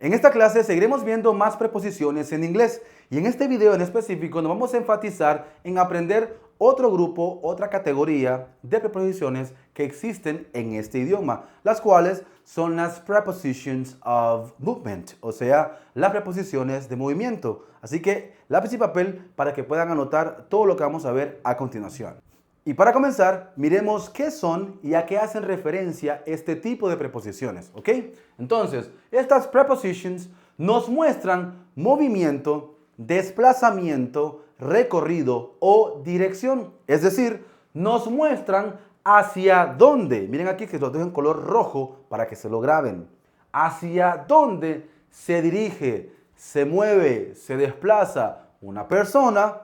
En esta clase seguiremos viendo más preposiciones en inglés y en este video en específico nos vamos a enfatizar en aprender otro grupo, otra categoría de preposiciones que existen en este idioma, las cuales son las prepositions of movement, o sea, las preposiciones de movimiento. Así que lápiz y papel para que puedan anotar todo lo que vamos a ver a continuación. Y para comenzar, miremos qué son y a qué hacen referencia este tipo de preposiciones, ¿ok? Entonces, estas prepositions nos muestran movimiento, desplazamiento, recorrido o dirección. Es decir, nos muestran hacia dónde. Miren aquí que lo dejo en color rojo para que se lo graben. Hacia dónde se dirige, se mueve, se desplaza una persona,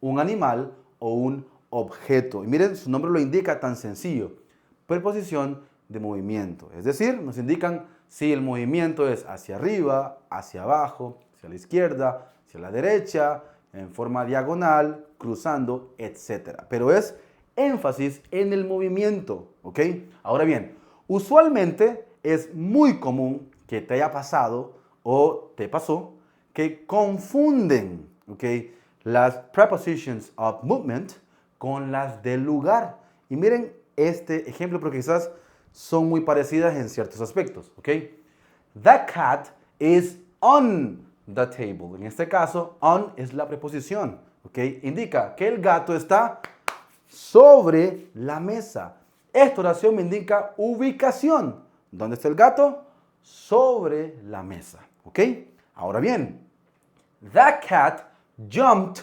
un animal o un objeto. Y miren, su nombre lo indica tan sencillo. Preposición de movimiento. Es decir, nos indican si el movimiento es hacia arriba, hacia abajo, hacia la izquierda, hacia la derecha, en forma diagonal, cruzando, etc. Pero es énfasis en el movimiento, ¿ok? Ahora bien, usualmente es muy común que te haya pasado o te pasó que confunden, ¿ok?, las prepositions of movement con las del lugar. Y miren este ejemplo porque quizás son muy parecidas en ciertos aspectos, ¿ok? The cat is on the table. En este caso, on es la preposición, ¿ok? Indica que el gato está sobre la mesa. Esta oración me indica ubicación. ¿Dónde está el gato? Sobre la mesa, ¿ok? Ahora bien, the cat jumped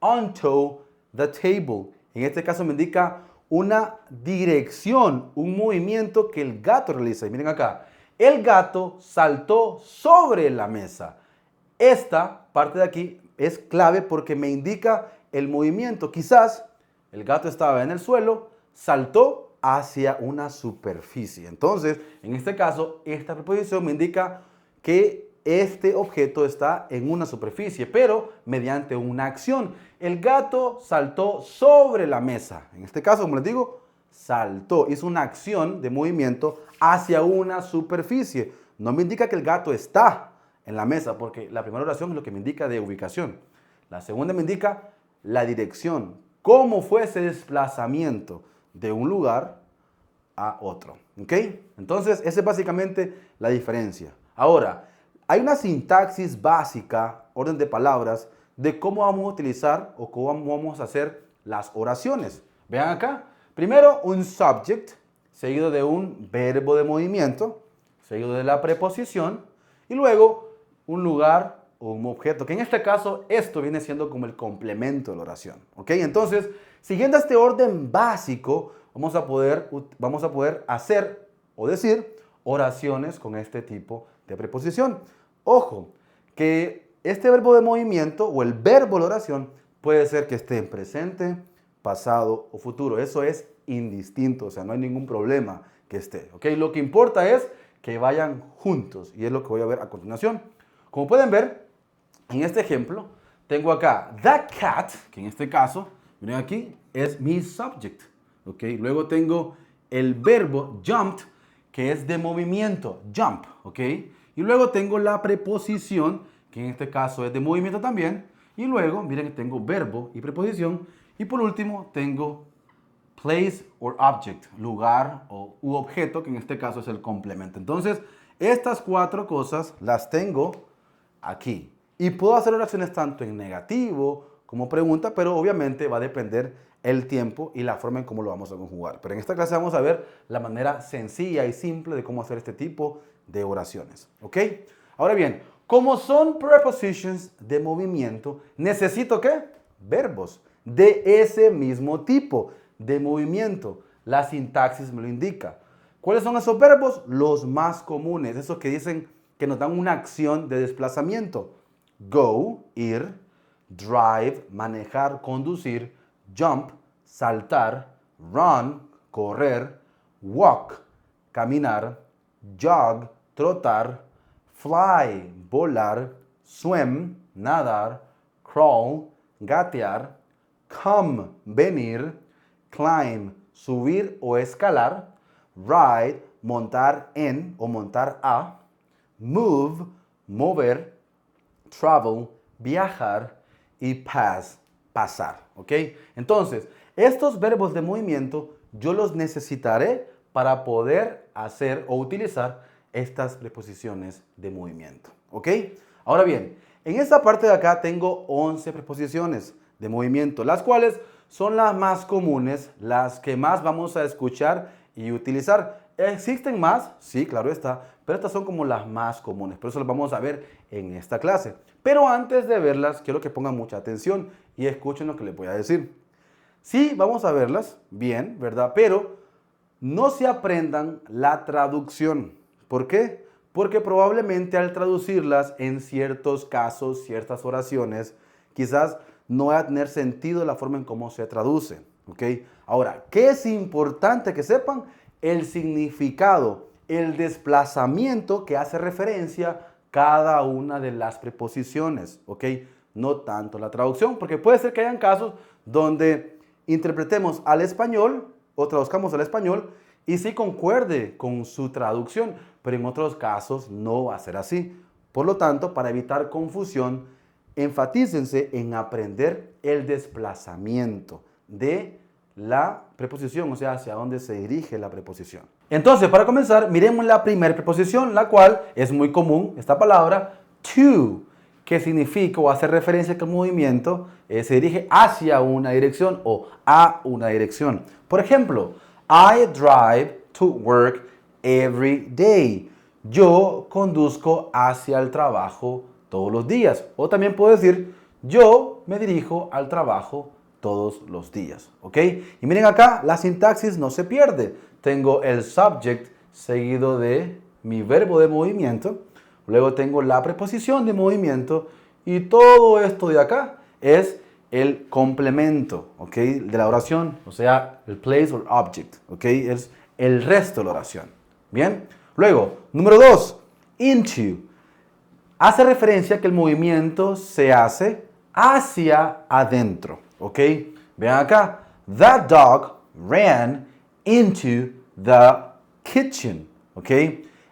onto the table. En este caso me indica una dirección, un movimiento que el gato realiza. Y miren acá, el gato saltó sobre la mesa. Esta parte de aquí es clave porque me indica el movimiento. Quizás el gato estaba en el suelo, saltó hacia una superficie. Entonces, en este caso, esta preposición me indica que este objeto está en una superficie, pero mediante una acción. El gato saltó sobre la mesa. En este caso, como les digo, saltó. Hizo una acción de movimiento hacia una superficie. No me indica que el gato está en la mesa, porque la primera oración es lo que me indica de ubicación. La segunda me indica la dirección. Cómo fue ese desplazamiento de un lugar a otro. ¿Ok? Entonces, esa es básicamente la diferencia. Ahora, hay una sintaxis básica, orden de palabras, de cómo vamos a utilizar o cómo vamos a hacer las oraciones. Vean acá. Primero, un subject, seguido de un verbo de movimiento, seguido de la preposición, y luego un lugar o un objeto, que en este caso esto viene siendo como el complemento de la oración. ¿Ok? Entonces, siguiendo este orden básico, vamos a poder hacer o decir oraciones con este tipo de preposición. Ojo, que este verbo de movimiento o el verbo de la oración puede ser que esté en presente, pasado o futuro. Eso es indistinto, o sea, no hay ningún problema que esté. ¿Ok? Lo que importa es que vayan juntos y es lo que voy a ver a continuación. Como pueden ver, en este ejemplo, tengo acá the cat, que en este caso, miren aquí, es mi subject. ¿Ok? Luego tengo el verbo jumped, que es de movimiento, jump. ¿Ok? Y luego tengo la preposición, que en este caso es de movimiento también. Y luego, miren que tengo verbo y preposición. Y por último, tengo place or object, lugar u objeto, que en este caso es el complemento. Entonces, estas cuatro cosas las tengo aquí. Y puedo hacer oraciones tanto en negativo como pregunta, pero obviamente va a depender el tiempo y la forma en cómo lo vamos a conjugar. Pero en esta clase vamos a ver la manera sencilla y simple de cómo hacer este tipo de oraciones. ¿Ok? Ahora bien, como son prepositions de movimiento, necesito ¿qué? Verbos de ese mismo tipo de movimiento. La sintaxis me lo indica. ¿Cuáles son esos verbos? Los más comunes, esos que dicen que nos dan una acción de desplazamiento. Go, ir; drive, manejar, conducir; jump, saltar; run, correr; walk, caminar; jog, trotar; fly, volar; swim, nadar; crawl, gatear; come, venir; climb, subir o escalar; ride, montar en o montar a; move, mover, travel, viajar y pass, pasar, ¿ok? Entonces, estos verbos de movimiento yo los necesitaré para poder hacer o utilizar estas preposiciones de movimiento, ¿ok? Ahora bien, en esta parte de acá tengo 11 preposiciones de movimiento, las cuales son las más comunes, las que más vamos a escuchar y utilizar. ¿Existen más? Sí, claro está, pero estas son como las más comunes, por eso las vamos a ver en esta clase. Pero antes de verlas, quiero que pongan mucha atención y escuchen lo que les voy a decir. Sí, vamos a verlas, bien, ¿verdad? Pero no se aprendan la traducción. ¿Por qué? Porque probablemente al traducirlas en ciertos casos, ciertas oraciones, quizás no va a tener sentido la forma en cómo se traduce, ¿ok? Ahora, ¿qué es importante que sepan? El significado, el desplazamiento que hace referencia cada una de las preposiciones, ¿ok? No tanto la traducción, porque puede ser que hayan casos donde interpretemos al español o traduzcamos al español y sí concuerde con su traducción, pero en otros casos no va a ser así. Por lo tanto, para evitar confusión, enfatícense en aprender el desplazamiento de la preposición, o sea, hacia dónde se dirige la preposición. Entonces, para comenzar, miremos la primera preposición, la cual es muy común, esta palabra, to, que significa o hace referencia a que el movimiento se dirige hacia una dirección o a una dirección. Por ejemplo, I drive to work every day. Yo conduzco hacia el trabajo todos los días. O también puedo decir, yo me dirijo al trabajo todos los días, ¿ok? Y miren acá, la sintaxis no se pierde. Tengo el subject seguido de mi verbo de movimiento. Luego tengo la preposición de movimiento. Y todo esto de acá es el complemento, ¿ok? De la oración, o sea, el place or object, ¿ok? Es el resto de la oración. Bien. Luego, número 2, into. Hace referencia a que el movimiento se hace hacia adentro, ¿ok? Vean acá. That dog ran into the kitchen, ¿ok?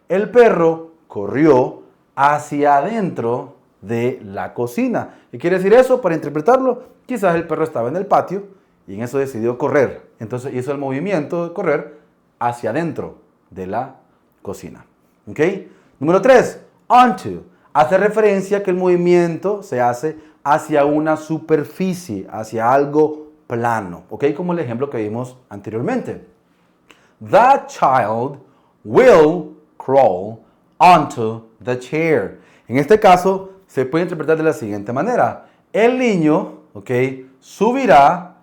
El perro corrió hacia adentro de la cocina. ¿Qué quiere decir eso? Para interpretarlo, quizás el perro estaba en el patio y en eso decidió correr. Entonces hizo el movimiento de correr hacia adentro de la cocina. ¿Ok? Número 3, onto. Hace referencia a que el movimiento se hace hacia una superficie, hacia algo plano. ¿Ok? Como el ejemplo que vimos anteriormente. The child will crawl onto the chair. En este caso, se puede interpretar de la siguiente manera. El niño, ¿ok?, subirá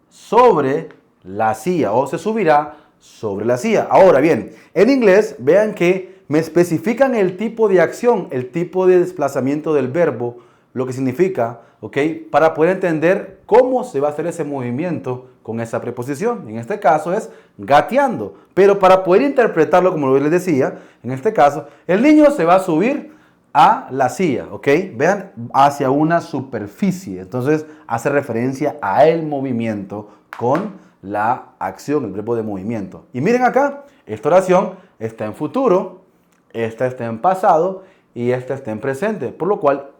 sobre la silla o se subirá sobre la silla. Ahora bien, en inglés, vean que me especifican el tipo de acción, el tipo de desplazamiento del verbo, lo que significa, ¿ok?, para poder entender cómo se va a hacer ese movimiento con esa preposición. En este caso es gateando. Pero para poder interpretarlo, como les decía, en este caso, el niño se va a subir a la silla, ¿ok? Vean, hacia una superficie. Entonces, hace referencia a el movimiento con la acción, el verbo de movimiento. Y miren acá, esta oración está en futuro, esta está en pasado y esta está en presente. Por lo cual,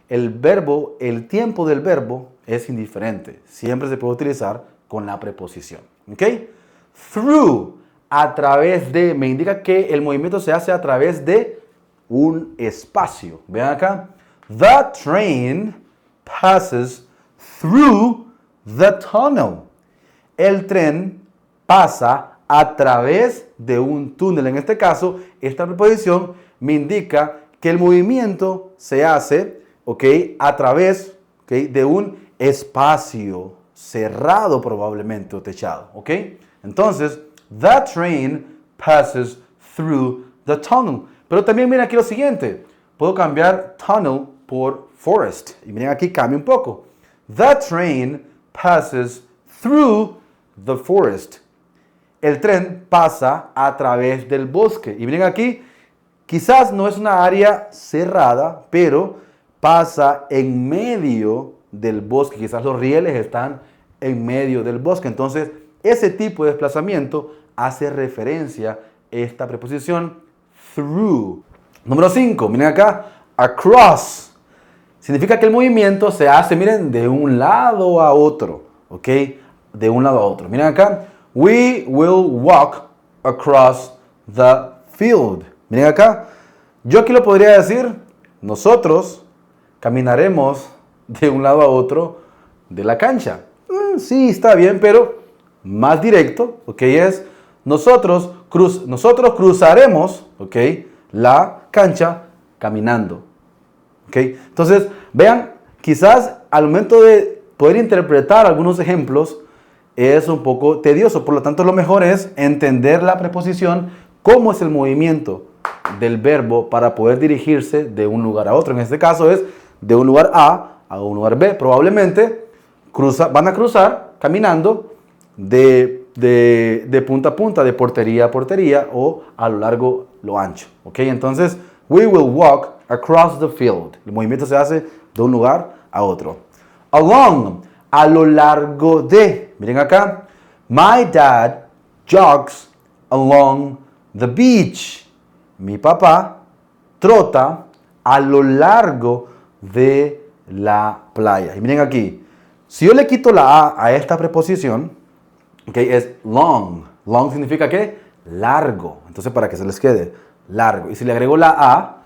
el verbo, el tiempo del verbo es indiferente. Siempre se puede utilizar con la preposición, ¿ok? Through, a través de, me indica que el movimiento se hace a través de un espacio. Vean acá. The train passes through the tunnel. El tren pasa a través de un túnel. En este caso, esta preposición me indica que el movimiento se hace, ¿ok?, a través, ¿ok?, de un espacio cerrado probablemente o techado, ¿ok? Entonces, the train passes through the tunnel. Pero también miren aquí lo siguiente. Puedo cambiar tunnel por forest. Y miren aquí cambia un poco. The train passes through the forest. El tren pasa a través del bosque. Y miren aquí, quizás no es una área cerrada, pero pasa en medio del bosque. Quizás los rieles están en medio del bosque. Entonces, ese tipo de desplazamiento hace referencia a esta preposición through. Número 5, miren acá. across. Significa que el movimiento se hace, miren, de un lado a otro. ¿Ok? De un lado a otro. Miren acá. We will walk across the field. Miren acá. Yo aquí lo podría decir. Nosotros caminaremos de un lado a otro de la cancha. Sí, está bien, pero más directo, ¿ok? Es nosotros cruzaremos, ¿ok? La cancha caminando, ¿ok? Entonces, vean, quizás al momento de poder interpretar algunos ejemplos es un poco tedioso, por lo tanto lo mejor es entender la preposición, cómo es el movimiento del verbo para poder dirigirse de un lugar a otro. En este caso es de un lugar A un lugar B. Probablemente van a cruzar caminando de punta a punta, de portería a portería o a lo largo, lo ancho. ¿Ok? Entonces, we will walk across the field. El movimiento se hace de un lugar a otro. Along, a lo largo de. Miren acá. My dad jogs along the beach. Mi papá trota a lo largo de la playa. Y miren aquí. Si yo le quito la A esta preposición, okay, es long. Long significa ¿qué? Largo. Entonces, para que se les quede, largo. Y si le agrego la A,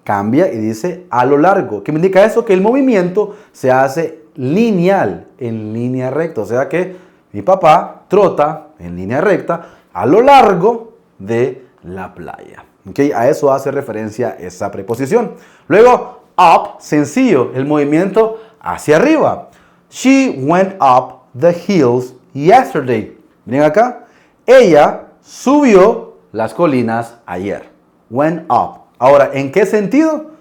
cambia y dice a lo largo. ¿Qué me indica eso? Que el movimiento se hace lineal, en línea recta. O sea que mi papá trota en línea recta a lo largo de la playa. Okay, a eso hace referencia esa preposición. Luego, up, sencillo, el movimiento hacia arriba. She went up the hills yesterday. Miren acá. Ella subió las colinas ayer. Went up. Ahora, ¿en qué sentido?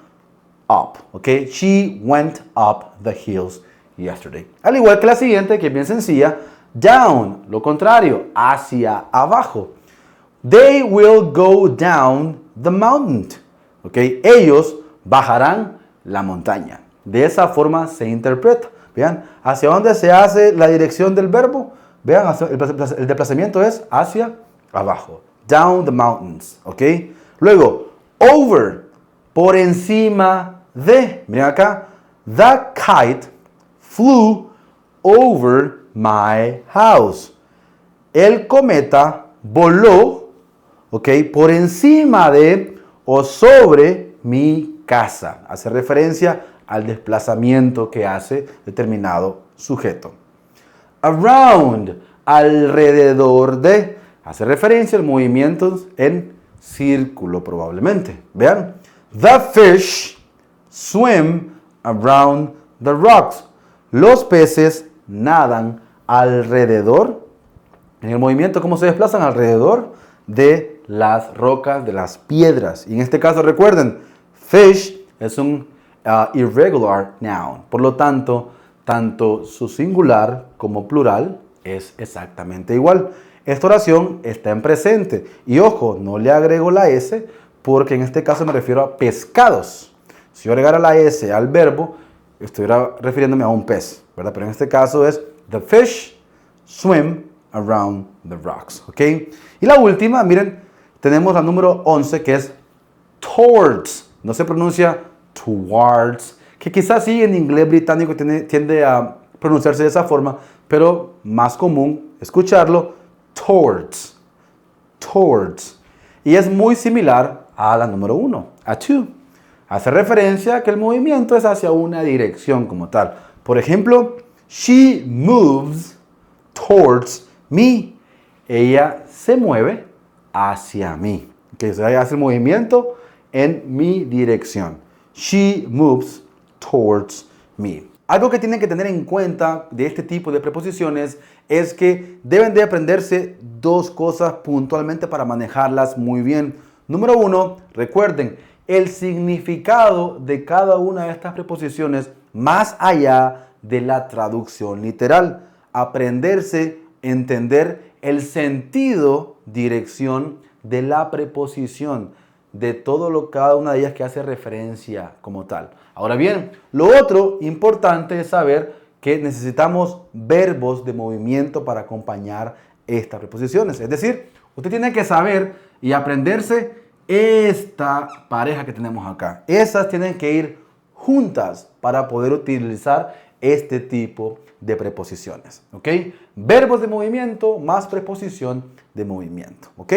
Up. Ok. She went up the hills yesterday. Al igual que la siguiente, que es bien sencilla. Down. Lo contrario. Hacia abajo. They will go down the mountain. Ok. Ellos bajarán la montaña. De esa forma se interpreta. Vean, ¿hacia dónde se hace la dirección del verbo? Vean, el desplazamiento es hacia abajo. Down the mountains, ¿ok? Luego, over, por encima de. Miren acá. The kite flew over my house. El cometa voló, ¿ok? Por encima de o sobre mi casa. Hace referencia al desplazamiento que hace determinado sujeto. Around, alrededor de, hace referencia al movimiento en círculo probablemente. Vean, the fish swim around the rocks. Los peces nadan alrededor, en el movimiento, ¿cómo se desplazan? Alrededor de las rocas, de las piedras. Y en este caso, recuerden, fish es un irregular noun. Por lo tanto, tanto su singular como plural es exactamente igual. Esta oración está en presente. Y ojo, no le agrego la S porque en este caso me refiero a pescados. Si yo agregara la S al verbo, estuviera refiriéndome a un pez, ¿verdad? Pero en este caso es the fish swim around the rocks. ¿Ok? Y la última, miren, tenemos la número 11 que es towards. No se pronuncia towards, que quizás sí en inglés británico tiende a pronunciarse de esa forma, pero más común escucharlo towards, towards. Y es muy similar a la número 1, a to. Hace referencia a que el movimiento es hacia una dirección como tal. Por ejemplo, she moves towards me. Ella se mueve hacia mí. Que se hace el movimiento en mi dirección. She moves towards me. Algo que tienen que tener en cuenta de este tipo de preposiciones es que deben de aprenderse dos cosas puntualmente para manejarlas muy bien. Número 1, recuerden el significado de cada una de estas preposiciones más allá de la traducción literal. Aprenderse, entender el sentido, dirección de la preposición, de cada una de ellas que hace referencia como tal. Ahora bien, lo otro importante es saber que necesitamos verbos de movimiento para acompañar estas preposiciones. Es decir, usted tiene que saber y aprenderse esta pareja que tenemos acá. Esas tienen que ir juntas para poder utilizar este tipo de preposiciones, ¿ok? Verbos de movimiento más preposición de movimiento, ¿ok?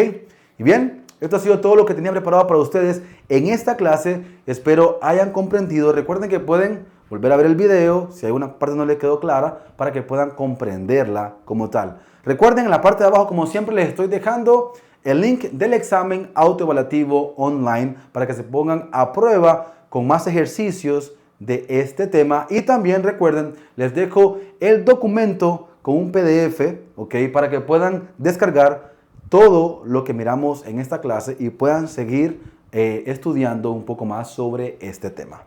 Y bien, esto ha sido todo lo que tenía preparado para ustedes en esta clase. Espero hayan comprendido. Recuerden que pueden volver a ver el video si alguna parte no les quedó clara para que puedan comprenderla como tal. Recuerden, en la parte de abajo, como siempre, les estoy dejando el link del examen autoevaluativo online para que se pongan a prueba con más ejercicios de este tema. Y también recuerden, les dejo el documento con un PDF, ¿ok? Para que puedan descargar todo lo que miramos en esta clase y puedan seguir estudiando un poco más sobre este tema.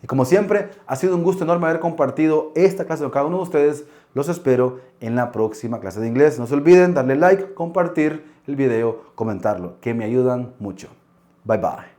Y como siempre, ha sido un gusto enorme haber compartido esta clase con cada uno de ustedes. Los espero en la próxima clase de inglés. No se olviden darle like, compartir el video, comentarlo, que me ayudan mucho. Bye bye.